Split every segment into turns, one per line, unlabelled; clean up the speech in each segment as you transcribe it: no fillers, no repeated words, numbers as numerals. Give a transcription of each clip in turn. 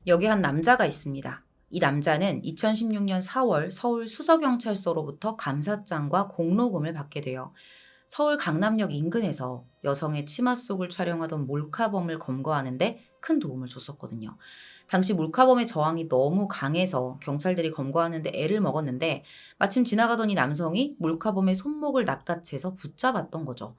여기 한 남자가 있습니다. 이 남자는 2016년 4월 서울 수서경찰서로부터 감사장과 공로금을 받게 되어 서울 강남역 인근에서 여성의 치마 속을 촬영하던 몰카범을 검거하는데 큰 도움을 줬었거든요. 당시 몰카범의 저항이 너무 강해서 경찰들이 검거하는데 애를 먹었는데 마침 지나가던 이 남성이 몰카범의 손목을 낚아채서 붙잡았던 거죠.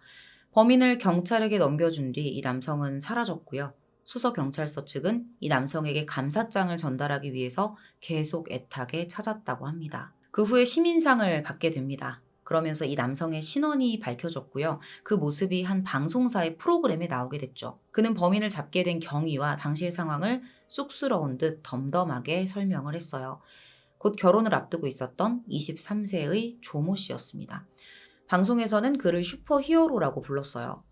범인을 경찰에게 넘겨준 뒤 이 남성은 사라졌고요. 수서경찰서 측은 이 남성에게 감사장을 전달하기 위해서 계속 애타게 찾았다고 합니다. 그 후에 시민상을 받게 됩니다. 그러면서 이 남성의 신원이 밝혀졌고요. 그 모습이 한 방송사의 프로그램에 나오게 됐죠. 그는 범인을 잡게 된 경위와 당시의 상황을 쑥스러운 듯 덤덤하게 설명을 했어요. 곧 결혼을 앞두고 있었던 23세의 조모 씨였습니다. 방송에서는 그를 슈퍼히어로라고 불렀어요.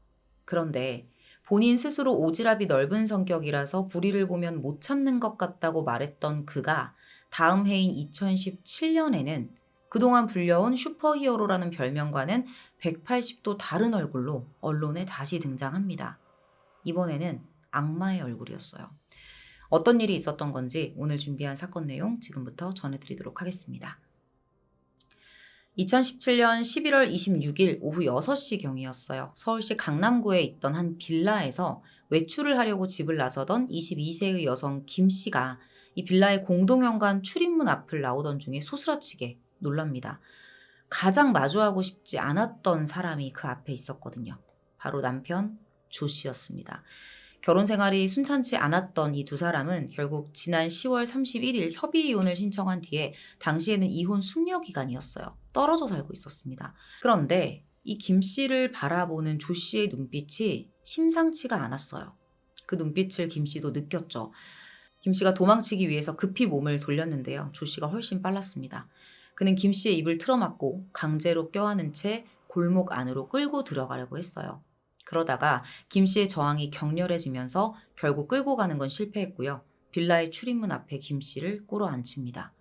그런데 본인 스스로 오지랖이 넓은 성격이라서 불의를 보면 못 참는 것 같다고 말했던 그가 다음 해인 2017년에는 그동안 불려온 슈퍼히어로라는 별명과는 180도 다른 얼굴로 언론에 다시 등장합니다. 이번에는 악마의 얼굴이었어요. 어떤 일이 있었던 건지 오늘 준비한 사건 내용 지금부터 전해드리도록 하겠습니다. 2017년 11월 26일 오후 6시경이었어요. 서울시 강남구에 있던 한 빌라에서 외출을 하려고 집을 나서던 22세의 여성 김 씨가 이 빌라의 공동현관 출입문 앞을 나오던 중에 소스라치게 놀랍니다. 가장 마주하고 싶지 않았던 사람이 그 앞에 있었거든요. 바로 남편 조 씨였습니다. 결혼 생활이 순탄치 않았던 이 두 사람은 결국 지난 10월 31일 협의 이혼을 신청한 뒤에 당시에는 이혼 숙려 기간이었어요. 떨어져 살고 있었습니다. 그런데 이 김 씨를 바라보는 조 씨의 눈빛이 심상치가 않았어요. 그 눈빛을 김 씨도 느꼈죠. 김 씨가 도망치기 위해서 급히 몸을 돌렸는데요. 조 씨가 훨씬 빨랐습니다. 그는 김 씨의 입을 틀어막고 강제로 껴안은 채 골목 안으로 끌고 들어가려고 했어요. 그러다가 김 씨의 저항이 격렬해지면서 결국 끌고 가는 건 실패했고요. 빌라의 출입문 앞에 김 씨를 꿇어 앉힙니다.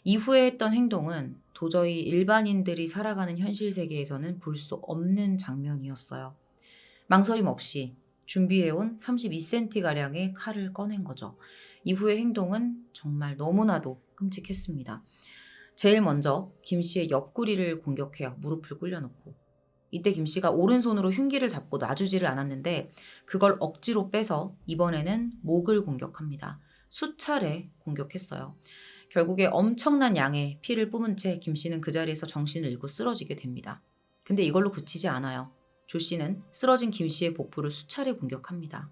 이후에 했던 행동은 도저히 일반인들이 살아가는 현실 세계에서는 볼 수 없는 장면이었어요. 망설임 없이 준비해온 32cm가량의 칼을 꺼낸 거죠. 이후의 행동은 정말 너무나도 끔찍했습니다. 제일 먼저 김 씨의 옆구리를 공격해요. 무릎을 꿇려놓고. 이때 김 씨가 오른손으로 흉기를 잡고 놔주지를 않았는데 그걸 억지로 빼서 이번에는 목을 공격합니다. 수차례 공격했어요. 결국에 엄청난 양의 피를 뿜은 채 김 씨는 그 자리에서 정신을 잃고 쓰러지게 됩니다. 근데 이걸로 그치지 않아요. 조 씨는 쓰러진 김 씨의 복부를 수차례 공격합니다.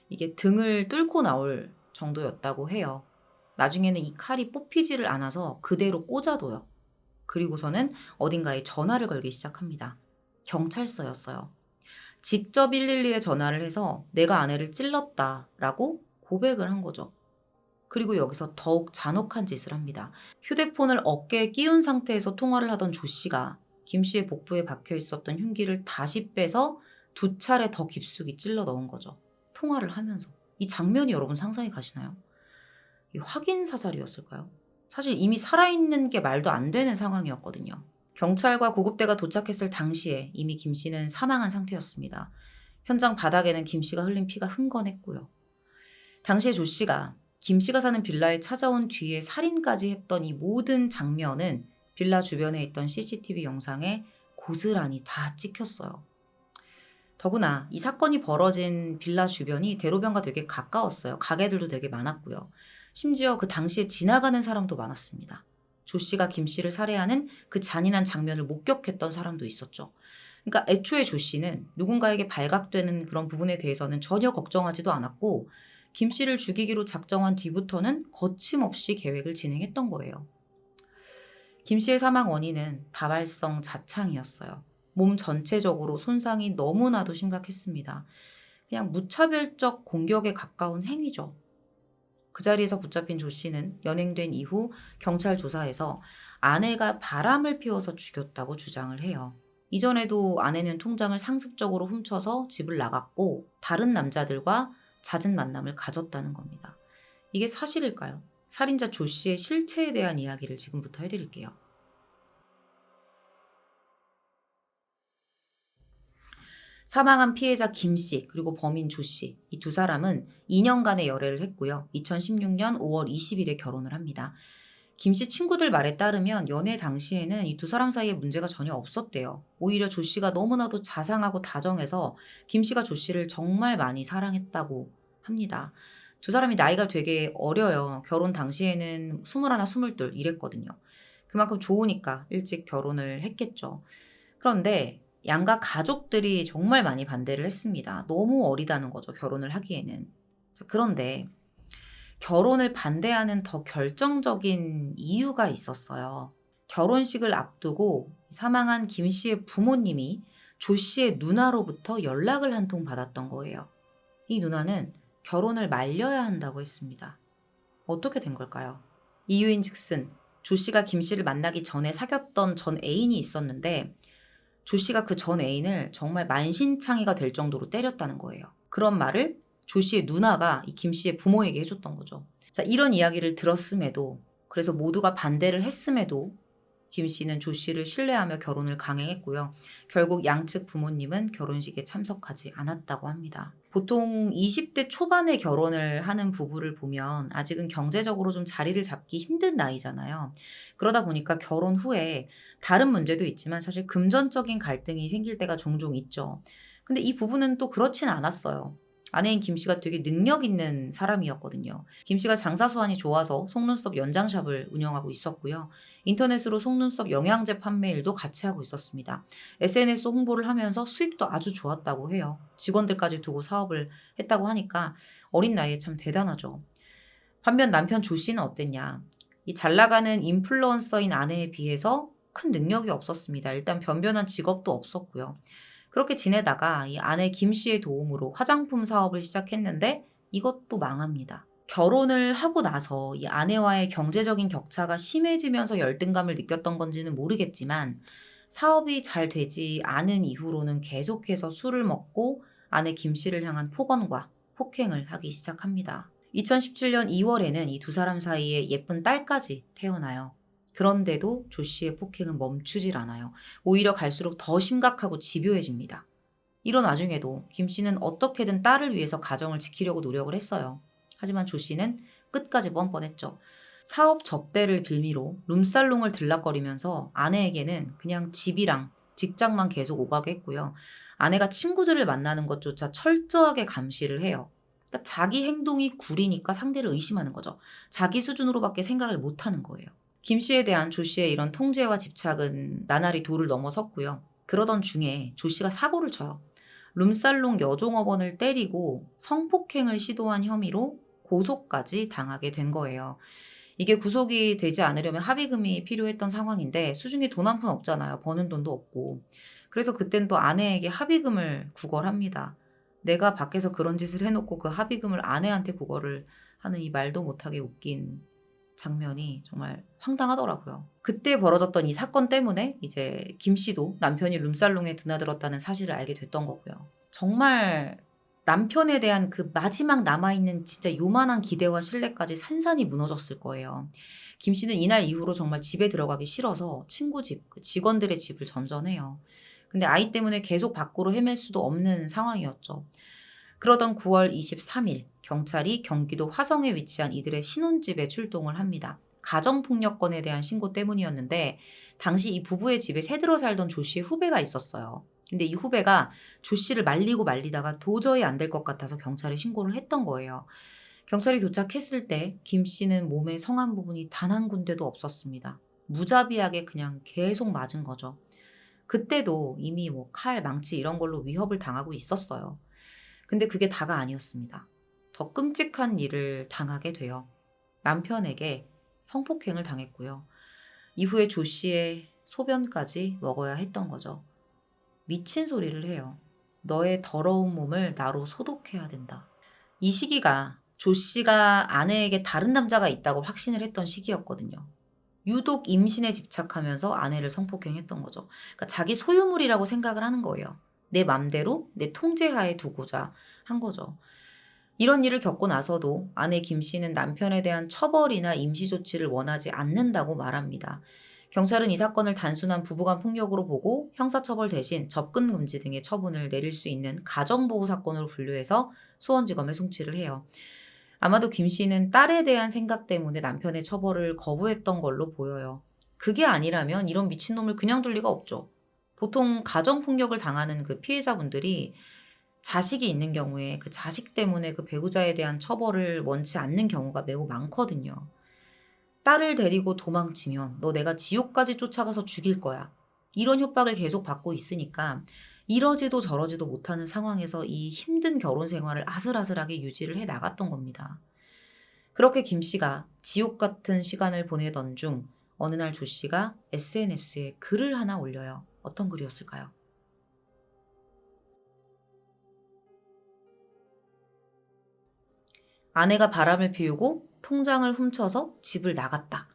이게 등을 뚫고 나올 정도였다고 해요. 나중에는 이 칼이 뽑히지를 않아서 그대로 꽂아둬요. 그리고서는 어딘가에 전화를 걸기 시작합니다. 경찰서였어요. 직접 112에 전화를 해서 내가 아내를 찔렀다라고 고백을 한 거죠. 그리고 여기서 더욱 잔혹한 짓을 합니다. 휴대폰을 어깨에 끼운 상태에서 통화를 하던 조 씨가 김 씨의 복부에 박혀 있었던 흉기를 다시 빼서 2차례 더 깊숙이 찔러 넣은 거죠. 통화를 하면서. 이 장면이 여러분 상상이 가시나요? 이 확인 사살이었을까요? 사실 이미 살아있는 게 말도 안 되는 상황이었거든요. 경찰과 구급대가 도착했을 당시에 이미 김 씨는 사망한 상태였습니다. 현장 바닥에는 김 씨가 흘린 피가 흥건했고요. 당시에 조 씨가 김 씨가 사는 빌라에 찾아온 뒤에 살인까지 했던 이 모든 장면은 빌라 주변에 있던 CCTV 영상에 고스란히 다 찍혔어요. 더구나 이 사건이 벌어진 빌라 주변이 대로변과 되게 가까웠어요. 가게들도 되게 많았고요. 심지어 그 당시에 지나가는 사람도 많았습니다. 조 씨가 김 씨를 살해하는 그 잔인한 장면을 목격했던 사람도 있었죠. 그러니까 애초에 조 씨는 누군가에게 발각되는 그런 부분에 대해서는 전혀 걱정하지도 않았고 김 씨를 죽이기로 작정한 뒤부터는 거침없이 계획을 진행했던 거예요. 김 씨의 사망 원인은 다발성 자창이었어요. 몸 전체적으로 손상이 너무나도 심각했습니다. 그냥 무차별적 공격에 가까운 행위죠. 그 자리에서 붙잡힌 조 씨는 연행된 이후 경찰 조사에서 아내가 바람을 피워서 죽였다고 주장을 해요. 이전에도 아내는 통장을 상습적으로 훔쳐서 집을 나갔고 다른 남자들과 잦은 만남을 가졌다는 겁니다. 이게 사실일까요? 살인자 조 씨의 실체에 대한 이야기를 지금부터 해드릴게요. 사망한 피해자 김 씨 그리고 범인 조 씨, 이 두 사람은 2년간의 열애를 했고요. 2016년 5월 20일에 결혼을 합니다. 김 씨 친구들 말에 따르면 연애 당시에는 이 두 사람 사이에 문제가 전혀 없었대요. 오히려 조 씨가 너무나도 자상하고 다정해서 김 씨가 조 씨를 정말 많이 사랑했다고 합니다. 두 사람이 나이가 되게 어려요. 결혼 당시에는 21, 22 이랬거든요. 그만큼 좋으니까 일찍 결혼을 했겠죠. 그런데 양가 가족들이 정말 많이 반대를 했습니다. 너무 어리다는 거죠, 결혼을 하기에는. 그런데 결혼을 반대하는 더 결정적인 이유가 있었어요. 결혼식을 앞두고 사망한 김 씨의 부모님이 조 씨의 누나로부터 연락을 한 통 받았던 거예요. 이 누나는 결혼을 말려야 한다고 했습니다. 어떻게 된 걸까요? 이유인 즉슨 조 씨가 김 씨를 만나기 전에 사귀었던 전 애인이 있었는데 조 씨가 그 전 애인을 정말 만신창이가 될 정도로 때렸다는 거예요. 그런 말을 조 씨의 누나가 이 김 씨의 부모에게 해줬던 거죠. 자, 이런 이야기를 들었음에도, 그래서 모두가 반대를 했음에도 김 씨는 조 씨를 신뢰하며 결혼을 강행했고요. 결국 양측 부모님은 결혼식에 참석하지 않았다고 합니다. 보통 20대 초반에 결혼을 하는 부부를 보면 아직은 경제적으로 좀 자리를 잡기 힘든 나이잖아요. 그러다 보니까 결혼 후에 다른 문제도 있지만 사실 금전적인 갈등이 생길 때가 종종 있죠. 근데 이 부부는 또 그렇진 않았어요. 아내인 김 씨가 되게 능력 있는 사람이었거든요. 김 씨가 장사 수완이 좋아서 속눈썹 연장샵을 운영하고 있었고요. 인터넷으로 속눈썹 영양제 판매 일도 같이 하고 있었습니다. SNS 홍보를 하면서 수익도 아주 좋았다고 해요. 직원들까지 두고 사업을 했다고 하니까 어린 나이에 참 대단하죠. 반면 남편 조 씨는 어땠냐? 이 잘 나가는 인플루언서인 아내에 비해서 큰 능력이 없었습니다. 일단 변변한 직업도 없었고요. 그렇게 지내다가 이 아내 김 씨의 도움으로 화장품 사업을 시작했는데 이것도 망합니다. 결혼을 하고 나서 이 아내와의 경제적인 격차가 심해지면서 열등감을 느꼈던 건지는 모르겠지만 사업이 잘 되지 않은 이후로는 계속해서 술을 먹고 아내 김 씨를 향한 폭언과 폭행을 하기 시작합니다. 2017년 2월에는 이 두 사람 사이에 예쁜 딸까지 태어나요. 그런데도 조 씨의 폭행은 멈추질 않아요. 오히려 갈수록 더 심각하고 집요해집니다. 이런 와중에도 김 씨는 어떻게든 딸을 위해서 가정을 지키려고 노력을 했어요. 하지만 조 씨는 끝까지 뻔뻔했죠. 사업 접대를 빌미로 룸살롱을 들락거리면서 아내에게는 그냥 집이랑 직장만 계속 오가게 했고요. 아내가 친구들을 만나는 것조차 철저하게 감시를 해요. 그러니까 자기 행동이 구리니까 상대를 의심하는 거죠. 자기 수준으로밖에 생각을 못하는 거예요. 김 씨에 대한 조 씨의 이런 통제와 집착은 나날이 도를 넘어섰고요. 그러던 중에 조 씨가 사고를 쳐요. 룸살롱 여종업원을 때리고 성폭행을 시도한 혐의로 고소까지 당하게 된 거예요. 이게 구속이 되지 않으려면 합의금이 필요했던 상황인데 수중에 돈 한 푼 없잖아요. 버는 돈도 없고. 그래서 그땐 또 아내에게 합의금을 구걸합니다. 내가 밖에서 그런 짓을 해놓고 그 합의금을 아내한테 구걸을 하는 이 말도 못하게 웃긴 장면이 정말 황당하더라고요. 그때 벌어졌던 이 사건 때문에 이제 김 씨도 남편이 룸살롱에 드나들었다는 사실을 알게 됐던 거고요. 정말 남편에 대한 그 마지막 남아있는 진짜 요만한 기대와 신뢰까지 산산이 무너졌을 거예요. 김 씨는 이날 이후로 정말 집에 들어가기 싫어서 친구 집, 그 직원들의 집을 전전해요. 근데 아이 때문에 계속 밖으로 헤맬 수도 없는 상황이었죠. 그러던 9월 23일 경찰이 경기도 화성에 위치한 이들의 신혼집에 출동을 합니다. 가정폭력건에 대한 신고 때문이었는데 당시 이 부부의 집에 새들어 살던 조 씨의 후배가 있었어요. 근데 이 후배가 조 씨를 말리고 말리다가 도저히 안 될 것 같아서 경찰에 신고를 했던 거예요. 경찰이 도착했을 때 김 씨는 몸에 성한 부분이 단 한 군데도 없었습니다. 무자비하게 그냥 계속 맞은 거죠. 그때도 이미 뭐 칼, 망치 이런 걸로 위협을 당하고 있었어요. 근데 그게 다가 아니었습니다. 더 끔찍한 일을 당하게 돼요. 남편에게 성폭행을 당했고요. 이후에 조 씨의 소변까지 먹어야 했던 거죠. 미친 소리를 해요. 너의 더러운 몸을 나로 소독해야 된다. 이 시기가 조 씨가 아내에게 다른 남자가 있다고 확신을 했던 시기였거든요. 유독 임신에 집착하면서 아내를 성폭행했던 거죠. 그러니까 자기 소유물이라고 생각을 하는 거예요. 내 맘대로 내 통제하에 두고자 한 거죠. 이런 일을 겪고 나서도 아내 김 씨는 남편에 대한 처벌이나 임시 조치를 원하지 않는다고 말합니다. 경찰은 이 사건을 단순한 부부간 폭력으로 보고 형사처벌 대신 접근금지 등의 처분을 내릴 수 있는 가정보호 사건으로 분류해서 수원지검에 송치를 해요. 아마도 김 씨는 딸에 대한 생각 때문에 남편의 처벌을 거부했던 걸로 보여요. 그게 아니라면 이런 미친놈을 그냥 둘 리가 없죠. 보통 가정폭력을 당하는 그 피해자분들이 자식이 있는 경우에 그 자식 때문에 그 배우자에 대한 처벌을 원치 않는 경우가 매우 많거든요. 딸을 데리고 도망치면 너 내가 지옥까지 쫓아가서 죽일 거야. 이런 협박을 계속 받고 있으니까 이러지도 저러지도 못하는 상황에서 이 힘든 결혼 생활을 아슬아슬하게 유지를 해 나갔던 겁니다. 그렇게 김 씨가 지옥 같은 시간을 보내던 중 어느 날 조 씨가 SNS에 글을 하나 올려요. 어떤 글이었을까요? 아내가 바람을 피우고 통장을 훔쳐서 집을 나갔다.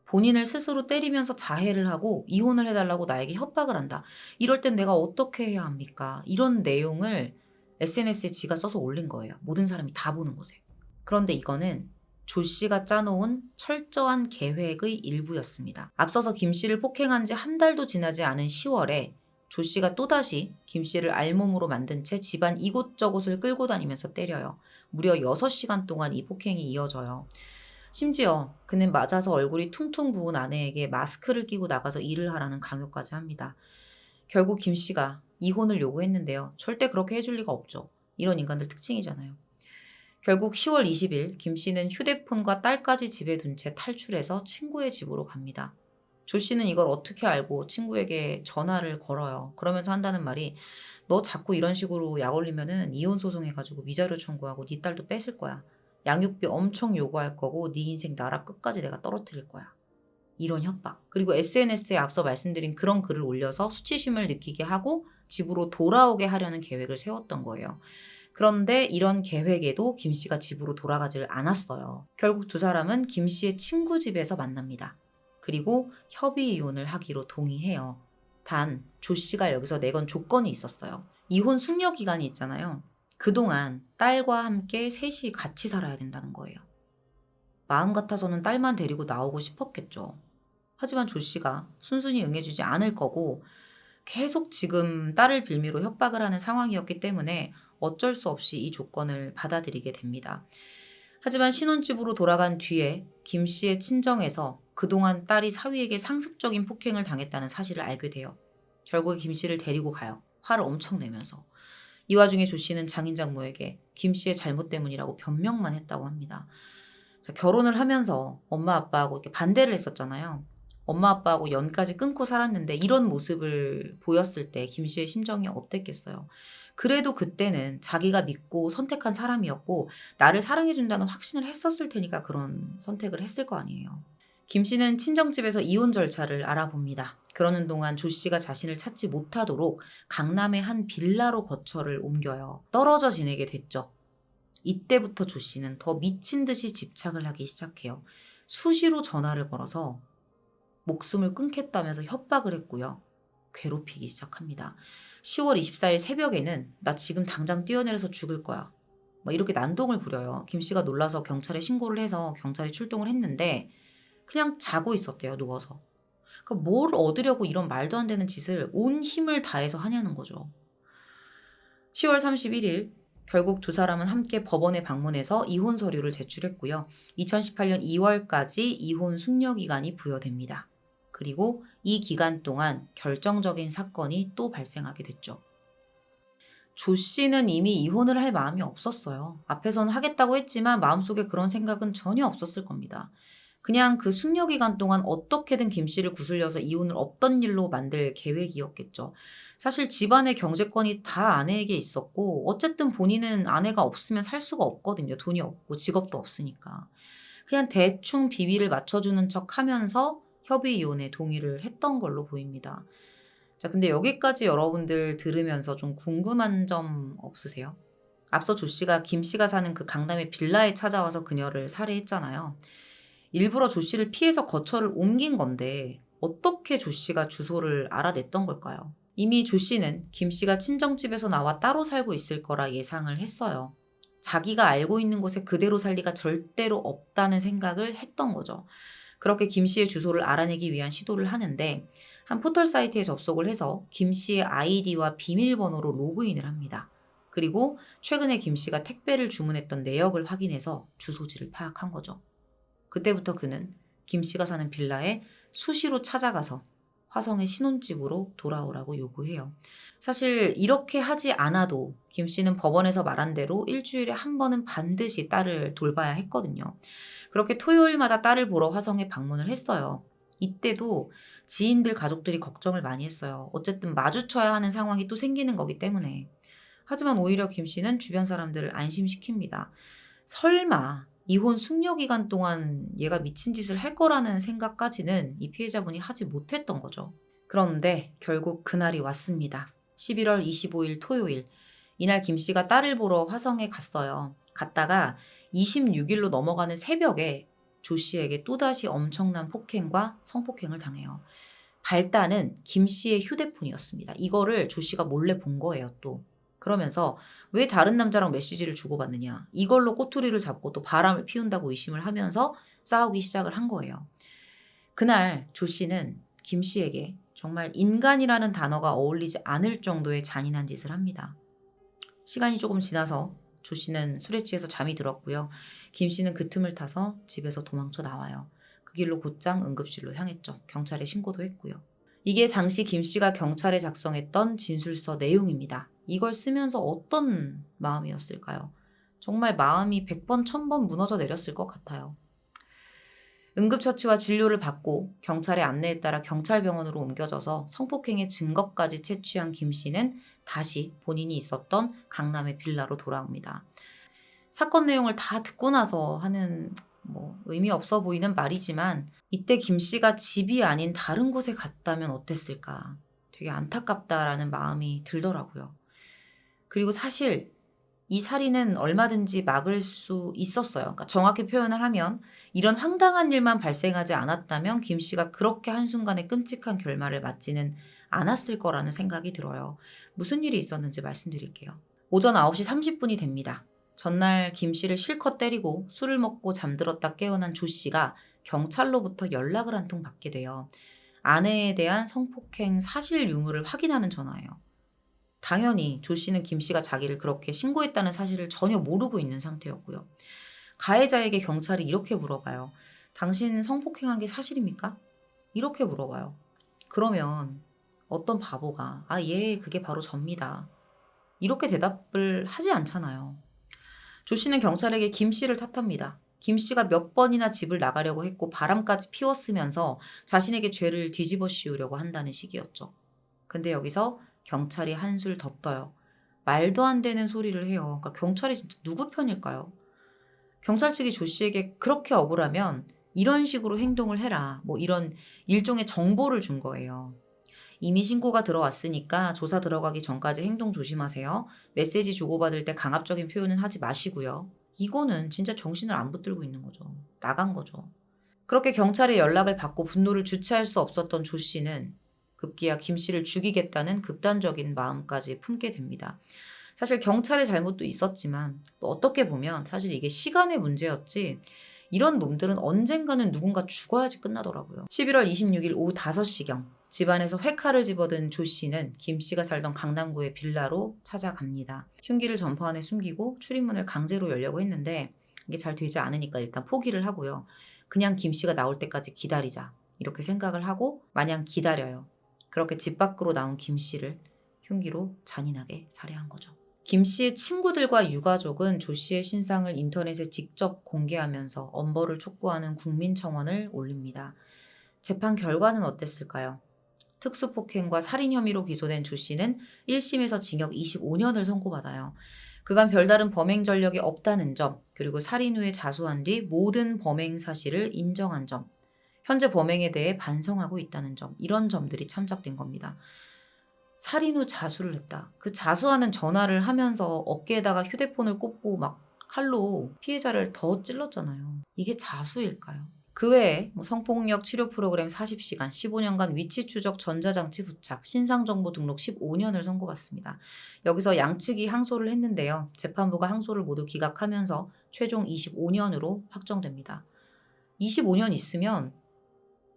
본인을 스스로 때리면서 자해를 하고 이혼을 해달라고 나에게 협박을 한다. 이럴 땐 내가 어떻게 해야 합니까? 이런 내용을 SNS에 지가 써서 올린 거예요. 모든 사람이 다 보는 곳에. 그런데 이거는 조 씨가 짜놓은 철저한 계획의 일부였습니다. 앞서서 김 씨를 폭행한 지 한 달도 지나지 않은 10월에 조 씨가 또다시 김 씨를 알몸으로 만든 채 집안 이곳저곳을 끌고 다니면서 때려요. 무려 6시간 동안 이 폭행이 이어져요. 심지어 그는 맞아서 얼굴이 퉁퉁 부은 아내에게 마스크를 끼고 나가서 일을 하라는 강요까지 합니다. 결국 김 씨가 이혼을 요구했는데요. 절대 그렇게 해줄 리가 없죠. 이런 인간들 특징이잖아요. 결국 10월 20일 김 씨는 휴대폰과 딸까지 집에 둔 채 탈출해서 친구의 집으로 갑니다. 조 씨는 이걸 어떻게 알고 친구에게 전화를 걸어요. 그러면서 한다는 말이 너 자꾸 이런 식으로 약 올리면은 이혼 소송해가지고 위자료 청구하고 네 딸도 뺏을 거야. 양육비 엄청 요구할 거고 네 인생 나라 끝까지 내가 떨어뜨릴 거야. 이런 협박. 그리고 SNS에 앞서 말씀드린 그런 글을 올려서 수치심을 느끼게 하고 집으로 돌아오게 하려는 계획을 세웠던 거예요. 그런데 이런 계획에도 김 씨가 집으로 돌아가질 않았어요. 결국 두 사람은 김 씨의 친구 집에서 만납니다. 그리고 협의 이혼을 하기로 동의해요. 단, 조 씨가 여기서 내건 조건이 있었어요. 이혼 숙려 기간이 있잖아요. 그동안 딸과 함께 셋이 같이 살아야 된다는 거예요. 마음 같아서는 딸만 데리고 나오고 싶었겠죠. 하지만 조 씨가 순순히 응해주지 않을 거고 계속 지금 딸을 빌미로 협박을 하는 상황이었기 때문에 어쩔 수 없이 이 조건을 받아들이게 됩니다. 하지만 신혼집으로 돌아간 뒤에 김 씨의 친정에서 그동안 딸이 사위에게 상습적인 폭행을 당했다는 사실을 알게 돼요. 결국 김 씨를 데리고 가요. 화를 엄청 내면서. 이 와중에 조 씨는 장인장모에게 김 씨의 잘못 때문이라고 변명만 했다고 합니다. 자, 결혼을 하면서 엄마 아빠하고 이렇게 반대를 했었잖아요. 엄마 아빠하고 연까지 끊고 살았는데 이런 모습을 보였을 때 김 씨의 심정이 어땠겠어요. 그래도 그때는 자기가 믿고 선택한 사람이었고 나를 사랑해준다는 확신을 했었을 테니까 그런 선택을 했을 거 아니에요. 김 씨는 친정집에서 이혼 절차를 알아봅니다. 그러는 동안 조 씨가 자신을 찾지 못하도록 강남의 한 빌라로 거처를 옮겨요. 떨어져 지내게 됐죠. 이때부터 조 씨는 더 미친 듯이 집착을 하기 시작해요. 수시로 전화를 걸어서 목숨을 끊겠다면서 협박을 했고요. 괴롭히기 시작합니다. 10월 24일 새벽에는 나 지금 당장 뛰어내려서 죽을 거야. 이렇게 난동을 부려요. 김 씨가 놀라서 경찰에 신고를 해서 경찰이 출동을 했는데 그냥 자고 있었대요. 누워서. 그러니까 뭘 얻으려고 이런 말도 안 되는 짓을 온 힘을 다해서 하냐는 거죠. 10월 31일 결국 두 사람은 함께 법원에 방문해서 이혼 서류를 제출했고요. 2018년 2월까지 이혼 숙려 기간이 부여됩니다. 그리고 이 기간 동안 결정적인 사건이 또 발생하게 됐죠. 조 씨는 이미 이혼을 할 마음이 없었어요. 앞에서는 하겠다고 했지만 마음속에 그런 생각은 전혀 없었을 겁니다. 그냥 그 숙려 기간 동안 어떻게든 김 씨를 구슬려서 이혼을 없던 일로 만들 계획이었겠죠. 사실 집안의 경제권이 다 아내에게 있었고 어쨌든 본인은 아내가 없으면 살 수가 없거든요. 돈이 없고 직업도 없으니까. 그냥 대충 비위를 맞춰주는 척 하면서 협의 이혼에 동의를 했던 걸로 보입니다. 자, 근데 여기까지 여러분들 들으면서 좀 궁금한 점 없으세요? 앞서 조 씨가 김 씨가 사는 그 강남의 빌라에 찾아와서 그녀를 살해했잖아요. 일부러 조 씨를 피해서 거처를 옮긴 건데 어떻게 조 씨가 주소를 알아냈던 걸까요? 이미 조 씨는 김 씨가 친정집에서 나와 따로 살고 있을 거라 예상을 했어요. 자기가 알고 있는 곳에 그대로 살 리가 절대로 없다는 생각을 했던 거죠. 그렇게 김 씨의 주소를 알아내기 위한 시도를 하는데 한 포털 사이트에 접속을 해서 김 씨의 아이디와 비밀번호로 로그인을 합니다. 그리고 최근에 김 씨가 택배를 주문했던 내역을 확인해서 주소지를 파악한 거죠. 그때부터 그는 김 씨가 사는 빌라에 수시로 찾아가서 화성의 신혼집으로 돌아오라고 요구해요. 사실 이렇게 하지 않아도 김 씨는 법원에서 말한 대로 일주일에 한 번은 반드시 딸을 돌봐야 했거든요. 그렇게 토요일마다 딸을 보러 화성에 방문을 했어요. 이때도 지인들 가족들이 걱정을 많이 했어요. 어쨌든 마주쳐야 하는 상황이 또 생기는 거기 때문에. 하지만 오히려 김 씨는 주변 사람들을 안심시킵니다. 설마 이혼 숙려 기간 동안 얘가 미친 짓을 할 거라는 생각까지는 이 피해자분이 하지 못했던 거죠. 그런데 결국 그날이 왔습니다. 11월 25일 토요일. 이날 김 씨가 딸을 보러 화성에 갔어요. 갔다가 26일로 넘어가는 새벽에 조 씨에게 또다시 엄청난 폭행과 성폭행을 당해요. 발단은 김 씨의 휴대폰이었습니다. 이거를 조 씨가 몰래 본 거예요, 또. 그러면서 왜 다른 남자랑 메시지를 주고받느냐. 이걸로 꼬투리를 잡고 또 바람을 피운다고 의심을 하면서 싸우기 시작을 한 거예요. 그날 조 씨는 김 씨에게 정말 인간이라는 단어가 어울리지 않을 정도의 잔인한 짓을 합니다. 시간이 조금 지나서 조 씨는 술에 취해서 잠이 들었고요. 김 씨는 그 틈을 타서 집에서 도망쳐 나와요. 그 길로 곧장 응급실로 향했죠. 경찰에 신고도 했고요. 이게 당시 김 씨가 경찰에 작성했던 진술서 내용입니다. 이걸 쓰면서 어떤 마음이었을까요? 정말 마음이 100번, 1000번 무너져 내렸을 것 같아요. 응급처치와 진료를 받고 경찰의 안내에 따라 경찰병원으로 옮겨져서 성폭행의 증거까지 채취한 김 씨는 다시 본인이 있었던 강남의 빌라로 돌아옵니다. 사건 내용을 다 듣고 나서 하는 의미 없어 보이는 말이지만 이때 김 씨가 집이 아닌 다른 곳에 갔다면 어땠을까? 되게 안타깝다라는 마음이 들더라고요. 그리고 사실 이 살인은 얼마든지 막을 수 있었어요. 그러니까 정확히 표현을 하면 이런 황당한 일만 발생하지 않았다면 김 씨가 그렇게 한순간에 끔찍한 결말을 맞지는 않았을 거라는 생각이 들어요. 무슨 일이 있었는지 말씀드릴게요. 오전 9시 30분이 됩니다. 전날 김 씨를 실컷 때리고 술을 먹고 잠들었다 깨어난 조 씨가 경찰로부터 연락을 한 통 받게 돼요. 아내에 대한 성폭행 사실 유무를 확인하는 전화예요. 당연히 조 씨는 김 씨가 자기를 그렇게 신고했다는 사실을 전혀 모르고 있는 상태였고요. 가해자에게 경찰이 이렇게 물어봐요. 당신 성폭행한 게 사실입니까? 이렇게 물어봐요. 그러면 어떤 바보가 예, 그게 바로 접니다. 이렇게 대답을 하지 않잖아요. 조 씨는 경찰에게 김 씨를 탓합니다. 김 씨가 몇 번이나 집을 나가려고 했고 바람까지 피웠으면서 자신에게 죄를 뒤집어 씌우려고 한다는 식이었죠. 근데 여기서 경찰이 한술 더 떠요. 말도 안 되는 소리를 해요. 그러니까 경찰이 진짜 누구 편일까요? 경찰 측이 조 씨에게 그렇게 억울하면 이런 식으로 행동을 해라. 이런 일종의 정보를 준 거예요. 이미 신고가 들어왔으니까 조사 들어가기 전까지 행동 조심하세요. 메시지 주고받을 때 강압적인 표현은 하지 마시고요. 이거는 진짜 정신을 안 붙들고 있는 거죠. 나간 거죠. 그렇게 경찰의 연락을 받고 분노를 주체할 수 없었던 조 씨는 급기야 김 씨를 죽이겠다는 극단적인 마음까지 품게 됩니다. 사실 경찰의 잘못도 있었지만 또 어떻게 보면 사실 이게 시간의 문제였지 이런 놈들은 언젠가는 누군가 죽어야지 끝나더라고요. 11월 26일 오후 5시경 집안에서 회칼을 집어든 조 씨는 김 씨가 살던 강남구의 빌라로 찾아갑니다. 흉기를 점퍼 안에 숨기고 출입문을 강제로 열려고 했는데 이게 잘 되지 않으니까 일단 포기를 하고요. 그냥 김 씨가 나올 때까지 기다리자 이렇게 생각을 하고 마냥 기다려요. 그렇게 집 밖으로 나온 김 씨를 흉기로 잔인하게 살해한 거죠. 김 씨의 친구들과 유가족은 조 씨의 신상을 인터넷에 직접 공개하면서 엄벌을 촉구하는 국민청원을 올립니다. 재판 결과는 어땠을까요? 특수폭행과 살인 혐의로 기소된 조 씨는 1심에서 징역 25년을 선고받아요. 그간 별다른 범행 전력이 없다는 점, 그리고 살인 후에 자수한 뒤 모든 범행 사실을 인정한 점, 현재 범행에 대해 반성하고 있다는 점, 이런 점들이 참작된 겁니다. 살인 후 자수를 했다. 그 자수하는 전화를 하면서 어깨에다가 휴대폰을 꽂고 막 칼로 피해자를 더 찔렀잖아요. 이게 자수일까요? 그 외에 성폭력 치료 프로그램 40시간, 15년간 위치 추적 전자장치 부착, 신상정보 등록 15년을 선고받습니다. 여기서 양측이 항소를 했는데요. 재판부가 항소를 모두 기각하면서 최종 25년으로 확정됩니다. 25년 있으면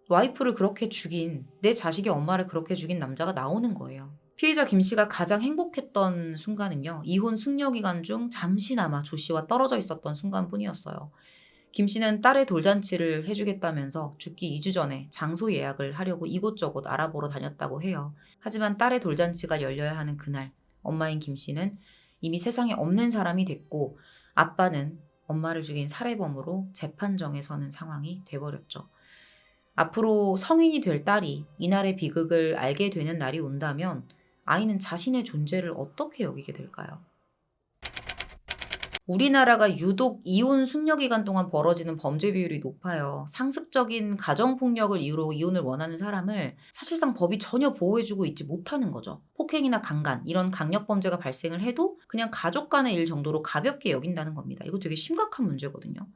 와이프를 그렇게 죽인, 내 자식의 엄마를 그렇게 죽인 남자가 나오는 거예요. 피해자 김 씨가 가장 행복했던 순간은요, 이혼 숙려 기간 중 잠시나마 조 씨와 떨어져 있었던 순간뿐이었어요. 김 씨는 딸의 돌잔치를 해주겠다면서 죽기 2주 전에 장소 예약을 하려고 이곳저곳 알아보러 다녔다고 해요. 하지만 딸의 돌잔치가 열려야 하는 그날, 엄마인 김 씨는 이미 세상에 없는 사람이 됐고, 아빠는 엄마를 죽인 살해범으로 재판정에 서는 상황이 돼버렸죠. 앞으로 성인이 될 딸이 이날의 비극을 알게 되는 날이 온다면 아이는 자신의 존재를 어떻게 여기게 될까요? 우리나라가 유독 이혼 숙려 기간 동안 벌어지는 범죄 비율이 높아요. 상습적인 가정폭력을 이유로 이혼을 원하는 사람을 사실상 법이 전혀 보호해주고 있지 못하는 거죠. 폭행이나 강간, 이런 강력범죄가 발생을 해도 그냥 가족 간의 일 정도로 가볍게 여긴다는 겁니다. 이거 되게 심각한 문제거든요.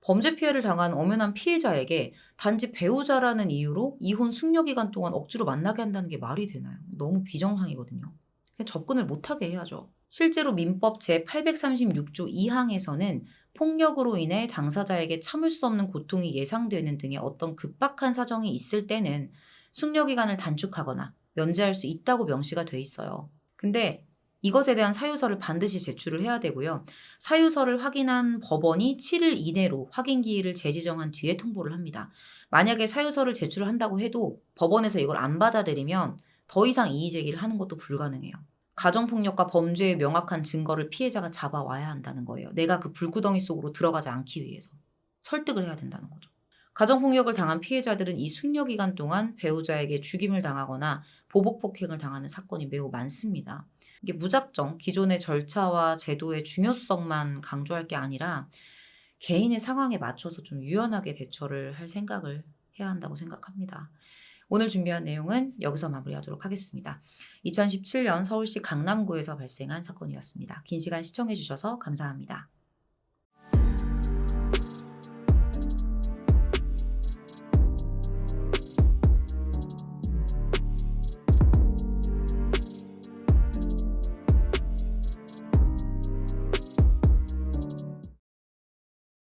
범죄 피해를 당한 엄연한 피해자에게 단지 배우자라는 이유로 이혼 숙려 기간 동안 억지로 만나게 한다는 게 말이 되나요? 너무 비정상이거든요. 그냥 접근을 못하게 해야죠. 실제로 민법 제836조 2항에서는 폭력으로 인해 당사자에게 참을 수 없는 고통이 예상되는 등의 어떤 급박한 사정이 있을 때는 숙려 기간을 단축하거나 면제할 수 있다고 명시가 돼 있어요. 근데 이것에 대한 사유서를 반드시 제출을 해야 되고요. 사유서를 확인한 법원이 7일 이내로 확인 기일을 재지정한 뒤에 통보를 합니다. 만약에 사유서를 제출을 한다고 해도 법원에서 이걸 안 받아들이면 더 이상 이의 제기를 하는 것도 불가능해요. 가정폭력과 범죄의 명확한 증거를 피해자가 잡아와야 한다는 거예요. 내가 그 불구덩이 속으로 들어가지 않기 위해서. 설득을 해야 된다는 거죠. 가정폭력을 당한 피해자들은 이 숙려 기간 동안 배우자에게 죽임을 당하거나 보복폭행을 당하는 사건이 매우 많습니다. 이게 무작정 기존의 절차와 제도의 중요성만 강조할 게 아니라 개인의 상황에 맞춰서 좀 유연하게 대처를 할 생각을 해야 한다고 생각합니다. 오늘 준비한 내용은 여기서 마무리하도록 하겠습니다. 2017년 서울시 강남구에서 발생한 사건이었습니다. 긴 시간 시청해 주셔서 감사합니다.